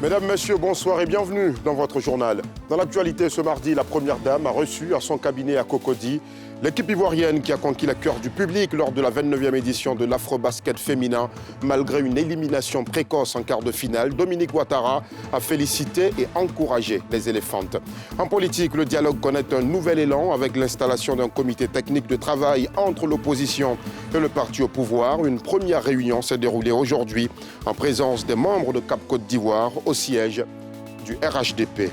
Mesdames, Messieurs, bonsoir et bienvenue dans votre journal. Dans l'actualité, ce mardi, la Première Dame a reçu à son cabinet à Cocody l'équipe ivoirienne qui a conquis le cœur du public lors de la 29e édition de l'Afro-Basket féminin. Malgré une élimination précoce en quart de finale, Dominique Ouattara a félicité et encouragé les éléphantes. En politique, le dialogue connaît un nouvel élan avec l'installation d'un comité technique de travail entre l'opposition et le parti au pouvoir. Une première réunion s'est déroulée aujourd'hui en présence des membres de Cap Côte d'Ivoire au siège du RHDP.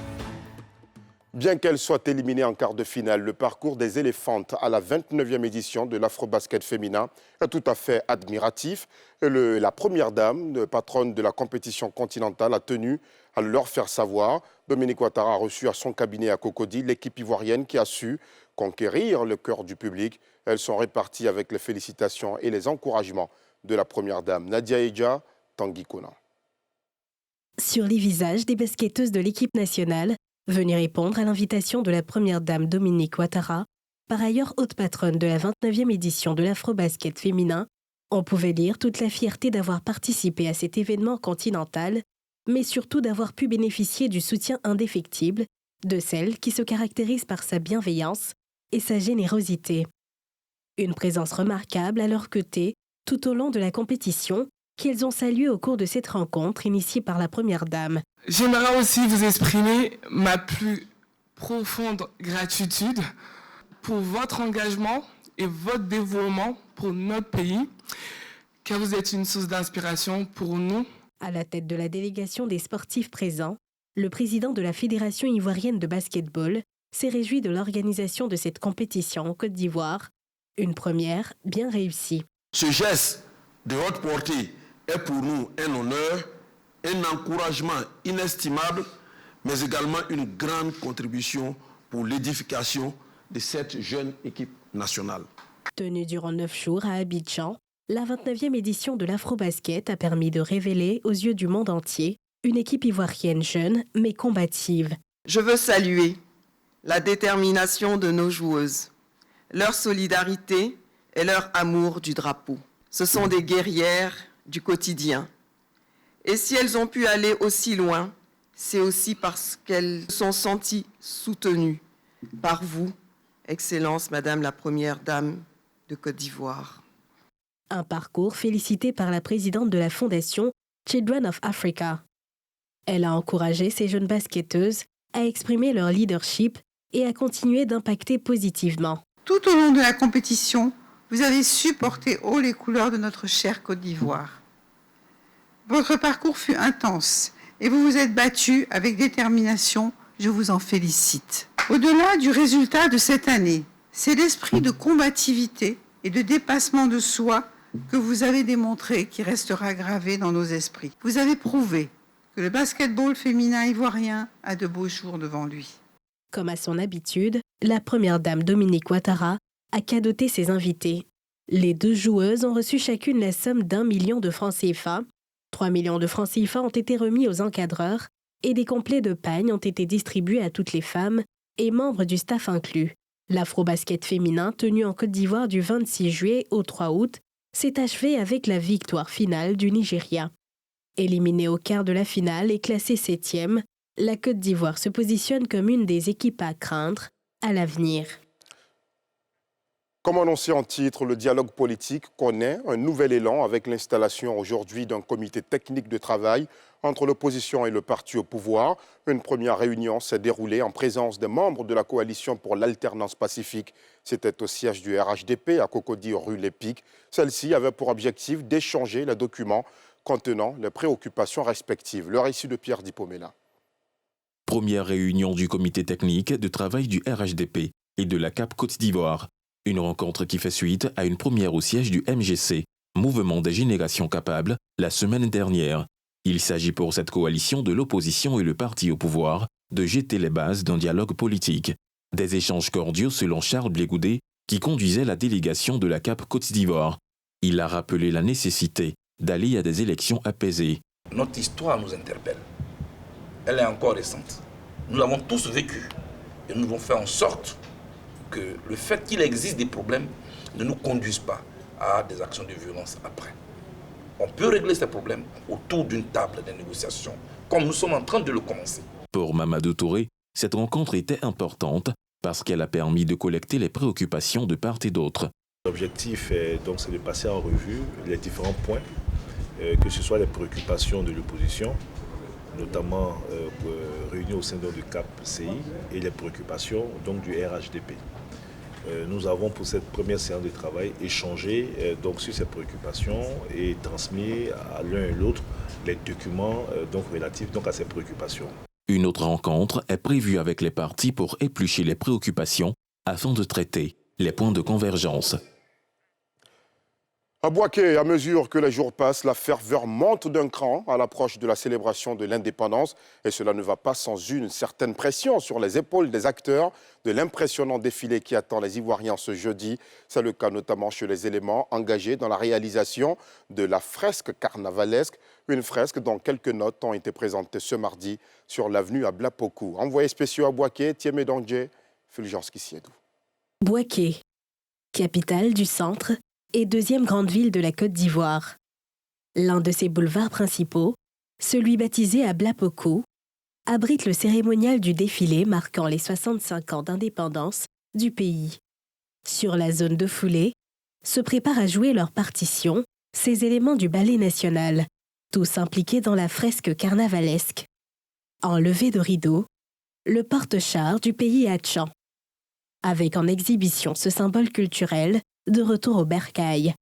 Bien qu'elle soit éliminée en quart de finale, le parcours des éléphantes à la 29e édition de l'Afro-Basket féminin est tout à fait admiratif. Et la Première Dame, patronne de la compétition continentale, a tenu à leur faire savoir. Dominique Ouattara a reçu à son cabinet à Cocody l'équipe ivoirienne qui a su conquérir le cœur du public. Elles sont réparties avec les félicitations et les encouragements de la Première Dame. Nadia Eja, Tanguy Kona. Sur les visages des basketteuses de l'équipe nationale, venir répondre à l'invitation de la Première Dame Dominique Ouattara, par ailleurs haute patronne de la 29e édition de l'Afro-Basket féminin, on pouvait lire toute la fierté d'avoir participé à cet événement continental, mais surtout d'avoir pu bénéficier du soutien indéfectible de celle qui se caractérise par sa bienveillance et sa générosité. Une présence remarquable à leur côté tout au long de la compétition qu'elles ont saluée au cours de cette rencontre initiée par la Première Dame. J'aimerais aussi vous exprimer ma plus profonde gratitude pour votre engagement et votre dévouement pour notre pays, car vous êtes une source d'inspiration pour nous. À la tête de la délégation des sportifs présents, le président de la Fédération ivoirienne de basketball s'est réjoui de l'organisation de cette compétition en Côte d'Ivoire, une première bien réussie. Ce geste de haute portée est pour nous un honneur, un encouragement inestimable, mais également une grande contribution pour l'édification de cette jeune équipe nationale. Tenue durant 9 jours à Abidjan, la 29e édition de l'Afro-Basket a permis de révéler aux yeux du monde entier une équipe ivoirienne jeune mais combative. Je veux saluer la détermination de nos joueuses, leur solidarité et leur amour du drapeau. Ce sont des guerrières du quotidien. Et si elles ont pu aller aussi loin, c'est aussi parce qu'elles se sont senties soutenues par vous, Excellence, Madame la Première Dame de Côte d'Ivoire. Un parcours félicité par la présidente de la fondation Children of Africa. Elle a encouragé ces jeunes basketteuses à exprimer leur leadership et à continuer d'impacter positivement. Tout au long de la compétition, vous avez su porter haut les couleurs de notre chère Côte d'Ivoire. Votre parcours fut intense et vous vous êtes battus avec détermination. Je vous en félicite. Au-delà du résultat de cette année, c'est l'esprit de combativité et de dépassement de soi que vous avez démontré qui restera gravé dans nos esprits. Vous avez prouvé que le basketball féminin ivoirien a de beaux jours devant lui. Comme à son habitude, la Première Dame Dominique Ouattara a cadoté ses invités. Les deux joueuses ont reçu chacune la somme d'1 million de francs CFA. 3 millions de francs CFA ont été remis aux encadreurs et des complets de pagnes ont été distribués à toutes les femmes et membres du staff inclus. L'Afro-Basket féminin, tenu en Côte d'Ivoire du 26 juillet au 3 août, s'est achevé avec la victoire finale du Nigeria. Éliminée au quart de la finale et classée 7e, la Côte d'Ivoire se positionne comme une des équipes à craindre à l'avenir. Comme annoncé en titre, le dialogue politique connaît un nouvel élan avec l'installation aujourd'hui d'un comité technique de travail entre l'opposition et le parti au pouvoir. Une première réunion s'est déroulée en présence des membres de la coalition pour l'alternance pacifique. C'était au siège du RHDP à Cocody, rue Lépic. Celle-ci avait pour objectif d'échanger les documents contenant les préoccupations respectives. Le récit de Pierre Dipomela. Première réunion du comité technique de travail du RHDP et de la CAP Côte d'Ivoire. Une rencontre qui fait suite à une première au siège du MGC, Mouvement des Générations Capables, la semaine dernière. Il s'agit pour cette coalition de l'opposition et le parti au pouvoir de jeter les bases d'un dialogue politique. Des échanges cordiaux selon Charles Blégoudet, qui conduisait la délégation de la CAP Côte d'Ivoire. Il a rappelé la nécessité d'aller à des élections apaisées. Notre histoire nous interpelle. elle est encore récente. Nous l'avons tous vécu. Et nous devons faire en sorte que le fait qu'il existe des problèmes ne nous conduise pas à des actions de violence après. On peut régler ces problèmes autour d'une table de négociation, comme nous sommes en train de le commencer. Pour Mamadou Touré, cette rencontre était importante parce qu'elle a permis de collecter les préoccupations de part et d'autre. L'objectif c'est de passer en revue les différents points, que ce soit les préoccupations de l'opposition, notamment réunies au sein du CAP-CI, et les préoccupations du RHDP. Nous avons pour cette première séance de travail échangé sur ces préoccupations et transmis à l'un et l'autre les documents relatifs à ces préoccupations. Une autre rencontre est prévue avec les partis pour éplucher les préoccupations afin de traiter les points de convergence. À Bouaké, à mesure que les jours passent, la ferveur monte d'un cran à l'approche de la célébration de l'indépendance. Et cela ne va pas sans une certaine pression sur les épaules des acteurs de l'impressionnant défilé qui attend les Ivoiriens ce jeudi. C'est le cas notamment chez les éléments engagés dans la réalisation de la fresque carnavalesque. Une fresque dont quelques notes ont été présentées ce mardi sur l'avenue Ablapoku. Envoyés spéciaux à Bouaké, Thiemé Dangé, Fulgence Kissiedou. Bouaké, capitale du centre et deuxième grande ville de la Côte d'Ivoire. L'un de ses boulevards principaux, celui baptisé Ablapoku, abrite le cérémonial du défilé marquant les 65 ans d'indépendance du pays. Sur la zone de foulée, se préparent à jouer leur partition ces éléments du ballet national, tous impliqués dans la fresque carnavalesque. En levée de rideau, le porte-char du pays Hatchan, avec en exhibition ce symbole culturel de retour au bercail.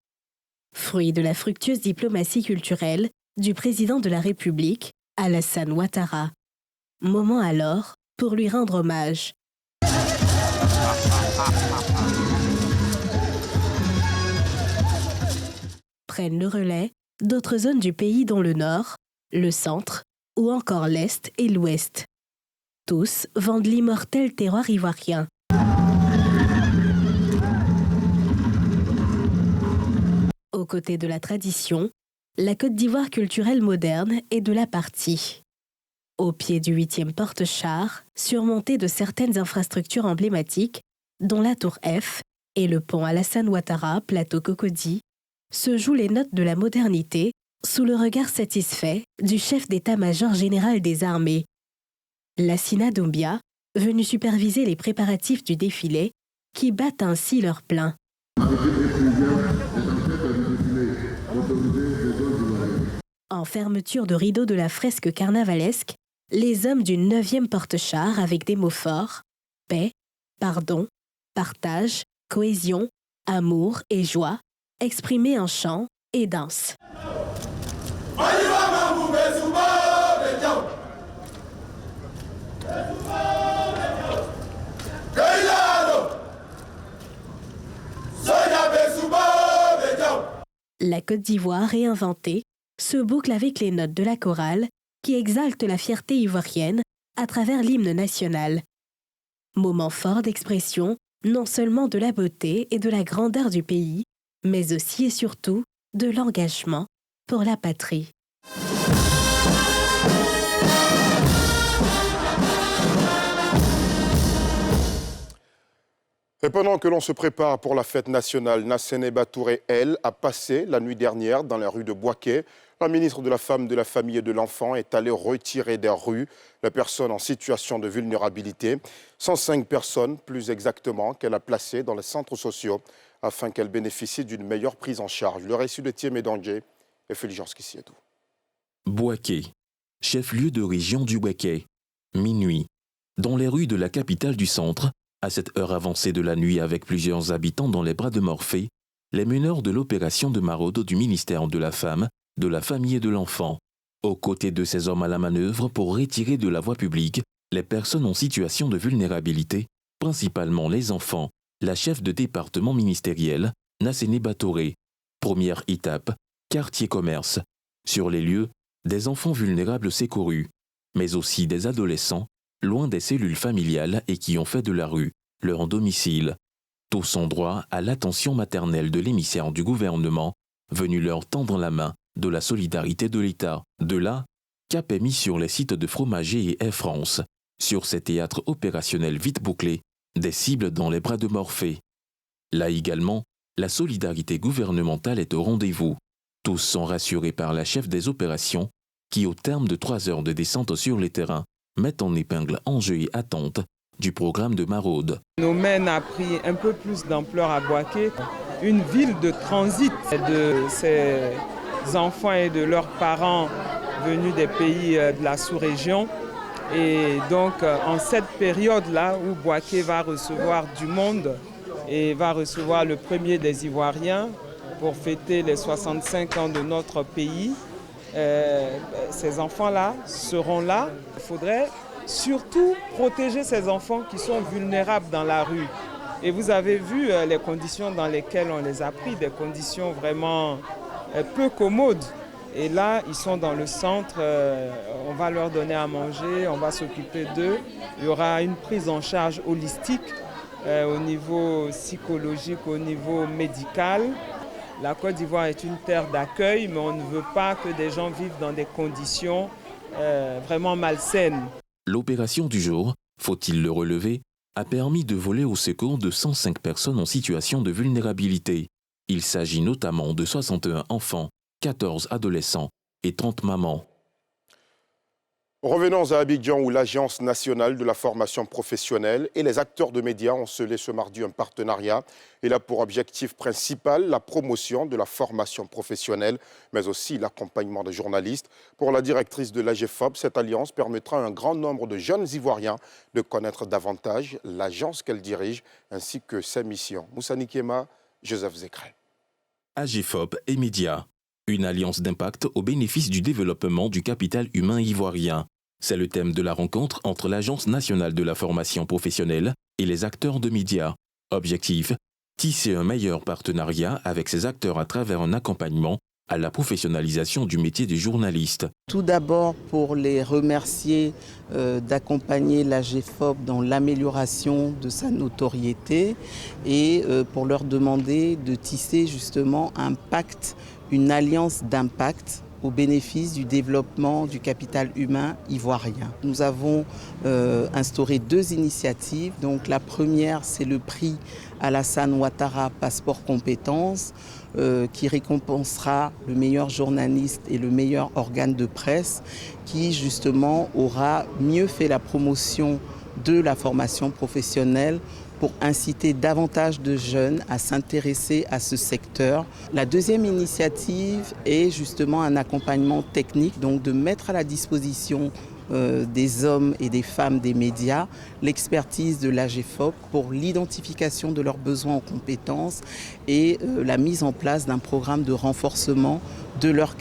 Fruit de la fructueuse diplomatie culturelle du président de la République, Alassane Ouattara. Moment alors pour lui rendre hommage. Prennent le relais d'autres zones du pays dont le nord, le centre ou encore l'est et l'ouest. Tous vendent l'immortel terroir ivoirien. Aux côtés de la tradition, la Côte d'Ivoire culturelle moderne est de la partie. Au pied du 8e porte-char, surmonté de certaines infrastructures emblématiques, dont la tour F et le pont Alassane Ouattara, plateau Cocody, se jouent les notes de la modernité sous le regard satisfait du chef d'état-major général des armées. Lassina Doumbia, venu superviser les préparatifs du défilé, qui battent ainsi leur plein. En fermeture de rideau de la fresque carnavalesque, les hommes du 9e porte-char avec des mots forts, paix, pardon, partage, cohésion, amour et joie, exprimés en chant et danse. La Côte d'Ivoire réinventée se boucle avec les notes de la chorale qui exaltent la fierté ivoirienne à travers l'hymne national. Moment fort d'expression non seulement de la beauté et de la grandeur du pays, mais aussi et surtout de l'engagement pour la patrie. Et pendant que l'on se prépare pour la fête nationale, Nassene Batouré, elle, a passé la nuit dernière dans la rue de Bouaké. La ministre de la Femme, de la Famille et de l'Enfant est allée retirer des rues les personnes en situation de vulnérabilité. 105 personnes, plus exactement, qu'elle a placées dans les centres sociaux afin qu'elles bénéficient d'une meilleure prise en charge. Le récit de Thiemé Dangé et Fulgence Kissiedou. Bouaké, chef-lieu de région du Bouaké. Minuit, dans les rues de la capitale du centre, à cette heure avancée de la nuit avec plusieurs habitants dans les bras de Morphée, les meneurs de l'opération de maraude du ministère de la Femme, de la Famille et de l'Enfant, aux côtés de ces hommes à la manœuvre pour retirer de la voie publique les personnes en situation de vulnérabilité, principalement les enfants, la chef de département ministériel, Nassene Batouré. Première étape, quartier commerce. Sur les lieux, des enfants vulnérables secourus, mais aussi des adolescents, loin des cellules familiales et qui ont fait de la rue leur domicile. Tous ont droit à l'attention maternelle de l'émissaire du gouvernement, venu leur tendre la main de la solidarité de l'État. De là, cap est mis sur les sites de Fromager et Air France. Sur ces théâtres opérationnels vite bouclés, des cibles dans les bras de Morphée. Là également, la solidarité gouvernementale est au rendez-vous. Tous sont rassurés par la chef des opérations qui, au terme de 3 heures de descente sur les terrains, met en épingle enjeux et attentes du programme de maraude. Nomen a pris un peu plus d'ampleur à Boaké, une ville de transit de ces enfants et de leurs parents venus des pays de la sous-région. Et donc, en cette période-là où Boaké va recevoir du monde et va recevoir le premier des Ivoiriens pour fêter les 65 ans de notre pays, ces enfants-là seront là. Il faudrait surtout protéger ces enfants qui sont vulnérables dans la rue. Et vous avez vu les conditions dans lesquelles on les a pris, des conditions vraiment peu commodes. Et là, ils sont dans le centre, on va leur donner à manger, on va s'occuper d'eux. Il y aura une prise en charge holistique au niveau psychologique, au niveau médical. La Côte d'Ivoire est une terre d'accueil, mais on ne veut pas que des gens vivent dans des conditions vraiment malsaines. L'opération du jour, faut-il le relever, a permis de voler au secours de 105 personnes en situation de vulnérabilité. Il s'agit notamment de 61 enfants, 14 adolescents et 30 mamans. Revenons à Abidjan où l'Agence nationale de la formation professionnelle et les acteurs de médias ont scellé ce mardi un partenariat. Il a pour objectif principal la promotion de la formation professionnelle, mais aussi l'accompagnement des journalistes. Pour la directrice de l'AGFOP, cette alliance permettra à un grand nombre de jeunes Ivoiriens de connaître davantage l'agence qu'elle dirige ainsi que ses missions. Moussa Nikema, Joseph Zekre. AGFOP et médias. Une alliance d'impact au bénéfice du développement du capital humain ivoirien. C'est le thème de la rencontre entre l'Agence nationale de la formation professionnelle et les acteurs de médias. Objectif, tisser un meilleur partenariat avec ces acteurs à travers un accompagnement à la professionnalisation du métier de journaliste. Tout d'abord pour les remercier d'accompagner l'AGFOP dans l'amélioration de sa notoriété et pour leur demander de tisser justement un pacte, une alliance d'impact au bénéfice du développement du capital humain ivoirien. Nous avons instauré 2 initiatives. Donc la première, c'est le prix Alassane Ouattara Passeport Compétences qui récompensera le meilleur journaliste et le meilleur organe de presse qui justement aura mieux fait la promotion de la formation professionnelle pour inciter davantage de jeunes à s'intéresser à ce secteur. La deuxième initiative est justement un accompagnement technique, donc de mettre à la disposition des hommes et des femmes des médias l'expertise de l'AGFOP pour l'identification de leurs besoins en compétences et la mise en place d'un programme de renforcement de leur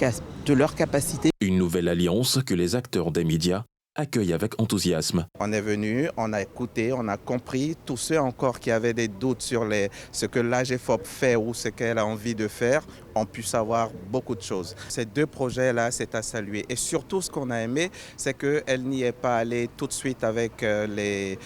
capacité. Une nouvelle alliance que les acteurs des médias accueille avec enthousiasme. On est venu, on a écouté, on a compris. Tous ceux encore qui avaient des doutes sur ce que l'AGFOP fait ou ce qu'elle a envie de faire, ont pu savoir beaucoup de choses. Ces 2 projets-là, c'est à saluer. Et surtout, ce qu'on a aimé, c'est qu'elle n'y est pas allée tout de suite avec le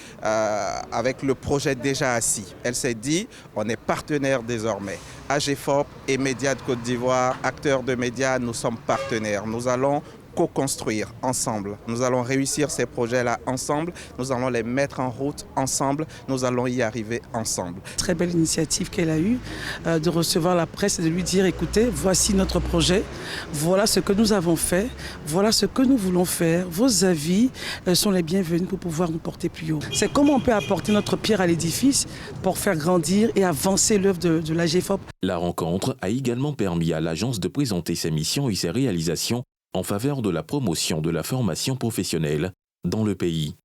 projet déjà assis. Elle s'est dit, on est partenaires désormais. AGFOP et Médias de Côte d'Ivoire, acteurs de médias, nous sommes partenaires. Nous allons co-construire ensemble. Nous allons réussir ces projets-là ensemble, nous allons les mettre en route ensemble, nous allons y arriver ensemble. Très belle initiative qu'elle a eue de recevoir la presse et de lui dire écoutez, voici notre projet, voilà ce que nous avons fait, voilà ce que nous voulons faire, vos avis sont les bienvenus pour pouvoir nous porter plus haut. C'est comment on peut apporter notre pierre à l'édifice pour faire grandir et avancer l'œuvre de l'AGFOP. La rencontre a également permis à l'agence de présenter ses missions et ses réalisations en faveur de la promotion de la formation professionnelle dans le pays.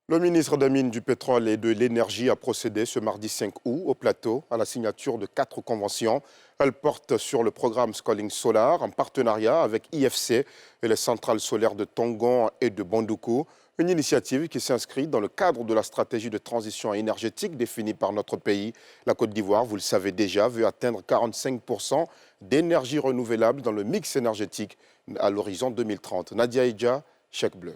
Le ministre des Mines, du Pétrole et de l'Énergie a procédé ce mardi 5 août au plateau à la signature de 4 conventions. Elles portent sur le programme Scaling Solar en partenariat avec IFC et les centrales solaires de Tongon et de Bondoukou. Une initiative qui s'inscrit dans le cadre de la stratégie de transition énergétique définie par notre pays. La Côte d'Ivoire, vous le savez déjà, veut atteindre 45% d'énergie renouvelable dans le mix énergétique à l'horizon 2030. Nadia Idja, Chèque Bleu.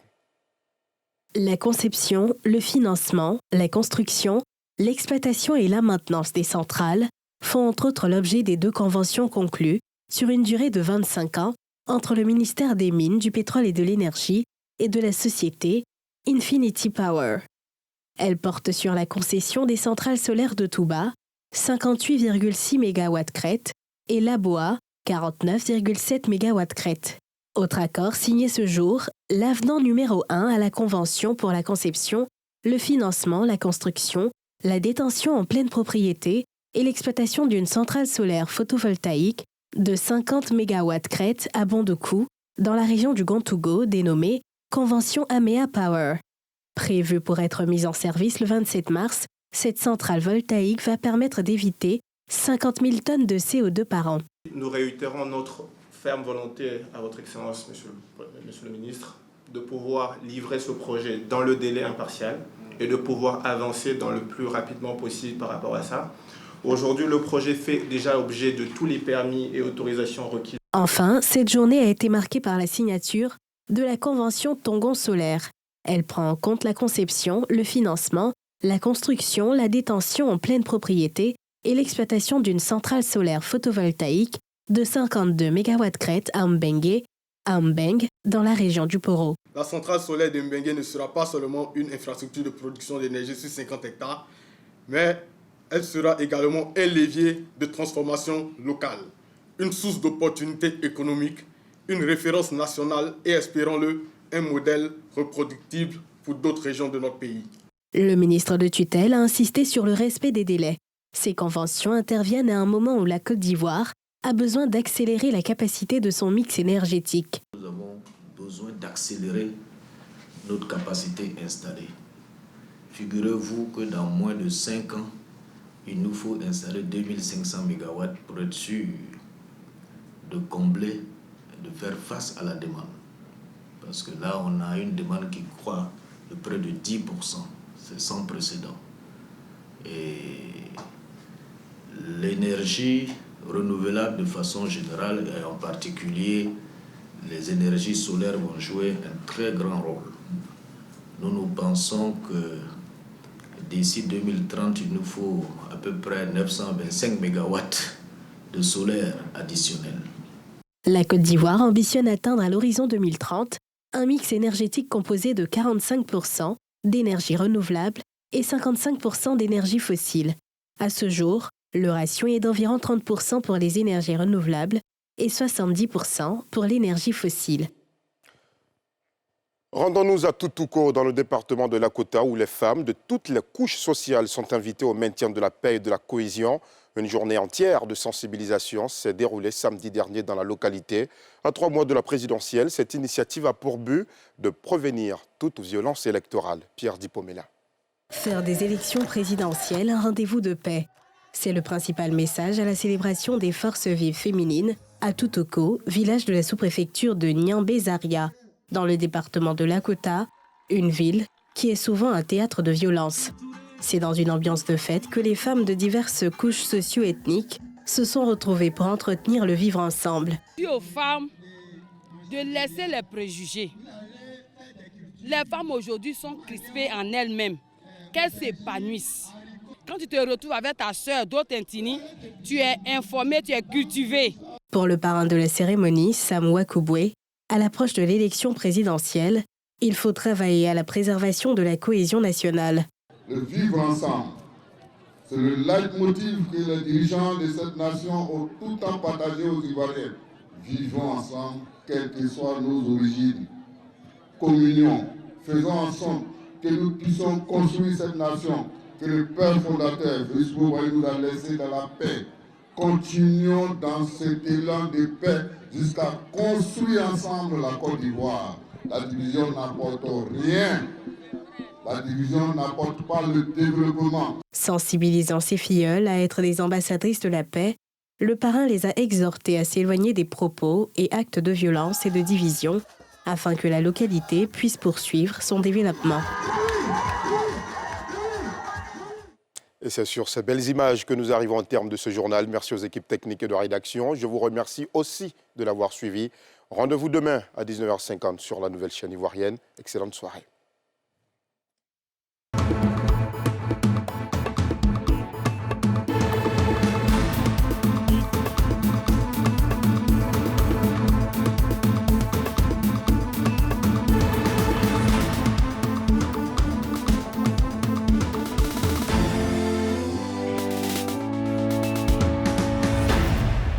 La conception, le financement, la construction, l'exploitation et la maintenance des centrales font entre autres l'objet des 2 conventions conclues sur une durée de 25 ans entre le ministère des Mines, du Pétrole et de l'Énergie et de la société Infinity Power. Elle porte sur la concession des centrales solaires de Touba, 58,6 MW crête, et Laboa, 49,7 MW crête. Autre accord signé ce jour, l'avenant numéro 1 à la Convention pour la conception, le financement, la construction, la détention en pleine propriété et l'exploitation d'une centrale solaire photovoltaïque de 50 MW crête à Bondoukou, dans la région du Gontougo, dénommée Convention Amea Power. Prévue pour être mise en service le 27 mars, cette centrale voltaïque va permettre d'éviter 50 000 tonnes de CO2 par an. Nous réitérons notre ferme volonté à votre Excellence, Monsieur le Ministre, de pouvoir livrer ce projet dans le délai impartial et de pouvoir avancer dans le plus rapidement possible par rapport à ça. Aujourd'hui, le projet fait déjà l'objet de tous les permis et autorisations requises. Enfin, cette journée a été marquée par la signature de la Convention Tongon Solaire. Elle prend en compte la conception, le financement, la construction, la détention en pleine propriété et l'exploitation d'une centrale solaire photovoltaïque de 52 MW crête à Mbengue, dans la région du Poro. La centrale solaire de Mbengue ne sera pas seulement une infrastructure de production d'énergie sur 50 hectares, mais elle sera également un levier de transformation locale, une source d'opportunités économiques, une référence nationale et, espérons-le, un modèle reproductible pour d'autres régions de notre pays. Le ministre de tutelle a insisté sur le respect des délais. Ces conventions interviennent à un moment où la Côte d'Ivoire a besoin d'accélérer la capacité de son mix énergétique. Nous avons besoin d'accélérer notre capacité installée. Figurez-vous que dans moins de 5 ans, il nous faut installer 2500 MW pour être sûr de combler, de faire face à la demande. Parce que là, on a une demande qui croît de près de 10%. C'est sans précédent. Et l'énergie renouvelable de façon générale, et en particulier les énergies solaires, vont jouer un très grand rôle. Nous pensons que d'ici 2030, il nous faut à peu près 925 MW de solaire additionnel. La Côte d'Ivoire ambitionne atteindre à l'horizon 2030 un mix énergétique composé de 45% d'énergie renouvelable et 55% d'énergie fossile. À ce jour, le ratio est d'environ 30% pour les énergies renouvelables et 70% pour l'énergie fossile. Rendons-nous à Toutouko, dans le département de Lakota, où les femmes de toutes les couches sociales sont invitées au maintien de la paix et de la cohésion. Une journée entière de sensibilisation s'est déroulée samedi dernier dans la localité. À 3 mois de la présidentielle, cette initiative a pour but de prévenir toute violence électorale. Pierre Dipomela. Faire des élections présidentielles un rendez-vous de paix. C'est le principal message à la célébration des forces vives féminines à Toutouko, village de la sous-préfecture de Niambé-Zaria, dans le département de Lakota, une ville qui est souvent un théâtre de violence. C'est dans une ambiance de fête que les femmes de diverses couches socio-ethniques se sont retrouvées pour entretenir le vivre ensemble. Je dis aux femmes de laisser les préjugés. Les femmes aujourd'hui sont crispées en elles-mêmes, qu'elles s'épanouissent. Quand tu te retrouves avec ta sœur d'autres ethnies, tu es informé, tu es cultivé. Pour le parrain de la cérémonie, Sam Wakubwe, à l'approche de l'élection présidentielle, il faut travailler à la préservation de la cohésion nationale. Le vivre ensemble, c'est le leitmotiv que les dirigeants de cette nation ont tout le temps partagé aux Ivoiriens. Vivons ensemble, quelles que soient nos origines. Communion, faisons ensemble que nous puissions construire cette nation que le Père fondateur, Félix Houphouët, nous a laissé dans la paix. Continuons dans cet élan de paix jusqu'à construire ensemble la Côte d'Ivoire. La division n'apporte rien. La division n'apporte pas le développement. Sensibilisant ses filleules à être des ambassadrices de la paix, le parrain les a exhortées à s'éloigner des propos et actes de violence et de division afin que la localité puisse poursuivre son développement. Et c'est sur ces belles images que nous arrivons au terme de ce journal. Merci aux équipes techniques et de rédaction. Je vous remercie aussi de l'avoir suivi. Rendez-vous demain à 19h50 sur la nouvelle chaîne ivoirienne. Excellente soirée.